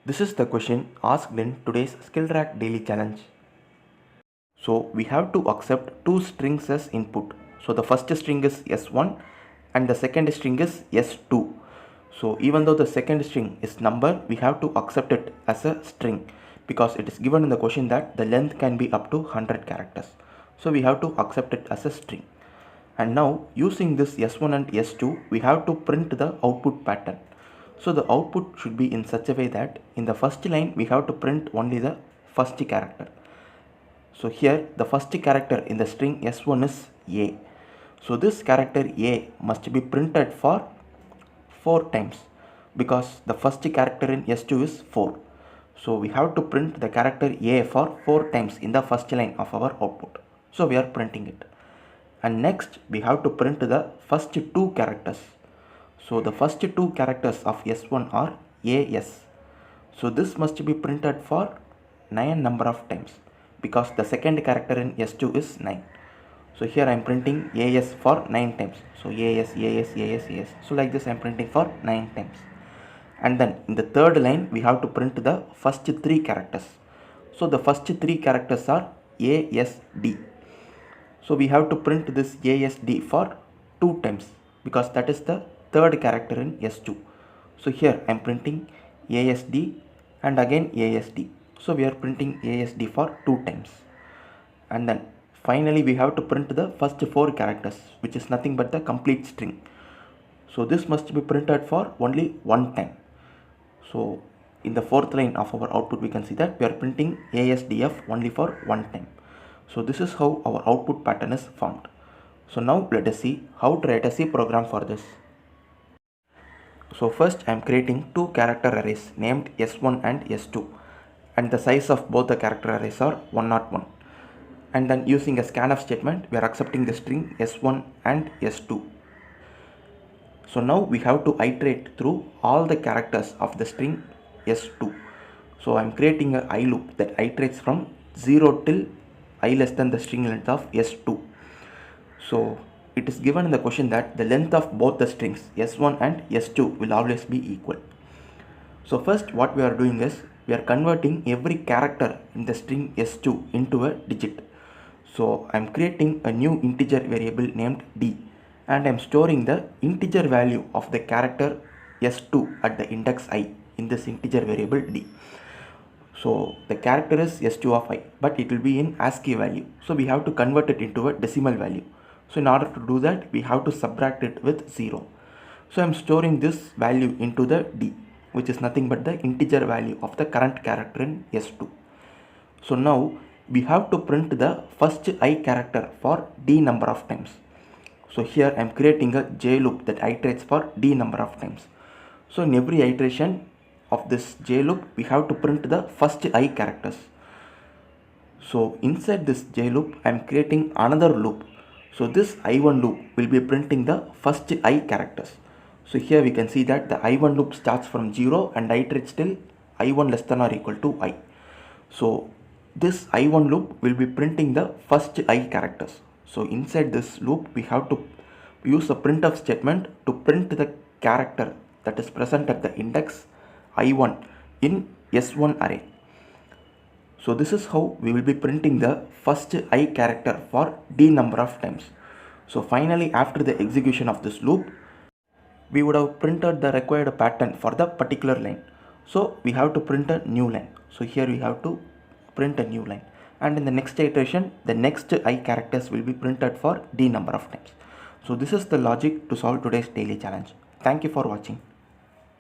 This is the question asked in today's skillrack daily challenge. So we have to accept two strings as input. So the first string is S1 and the second string is S2. So even though the second string is number, we have to accept it as a string because it is given in the question that the length can be up to 100 characters. So we have to accept it as a string. And now using this S1 and S2, we have to print the output pattern. So the output should be in such a way that in the first line we have to print only the first character. So here the first character in the string S1 is A. So this character A must be printed for 4 times because the first character in S2 is 4. So we have to print the character A for 4 times in the first line of our output. So we are printing it. And next we have to print the first two characters. So the first two characters of S1 are AS. So this must be printed for 9 number of times because the second character in S2 is 9. So here I am printing AS for 9 times. So AS, AS, AS, AS. So like this I am printing for 9 times. And then in the third line we have to print the first 3 characters. So the first 3 characters are ASD. So we have to print this ASD for 2 times because that is the third character in S2. So here I am printing ASD and again ASD. So we are printing ASD for 2 times. And then finally we have to print the first 4 characters, which is nothing but the complete string. So this must be printed for only 1 time. So in the fourth line of our output we can see that we are printing ASDF only for 1 time. So this is how our output pattern is formed. So now let us see how to write a C program for this. So first I am creating two character arrays named S1 and S2, and the size of both the character arrays are 101. And then using a scanf statement we are accepting the string S1 and S2. So now we have to iterate through all the characters of the string S2. So I am creating a I loop that iterates from 0 till I less than the string length of S2. So it is given in the question that the length of both the strings S1 and S2 will always be equal. So first what we are doing is we are converting every character in the string S2 into a digit. So I am creating a new integer variable named D, and I am storing the integer value of the character S2 at the index I in this integer variable D. So the character is S2 of I, but it will be in ASCII value. So we have to convert it into a decimal value. So in order to do that, we have to subtract it with 0. So I am storing this value into the D, which is nothing but the integer value of the current character in S2. So now we have to print the first I character for D number of times. So here I am creating a J loop that iterates for D number of times. So in every iteration of this J loop, we have to print the first I characters. So inside this J loop, I am creating another loop. So this I1 loop will be printing the first I characters. So here we can see that the I1 loop starts from 0 and iterates till I1 less than or equal to I. So this I1 loop will be printing the first I characters. So inside this loop, we have to use a printf statement to print the character that is present at the index I1 in S1 array. So this is how we will be printing the first I character for D number of times. So finally, after the execution of this loop, we would have printed the required pattern for the particular line. So we have to print a new line. So here we have to print a new line. And in the next iteration, the next I characters will be printed for D number of times. So this is the logic to solve today's daily challenge. Thank you for watching.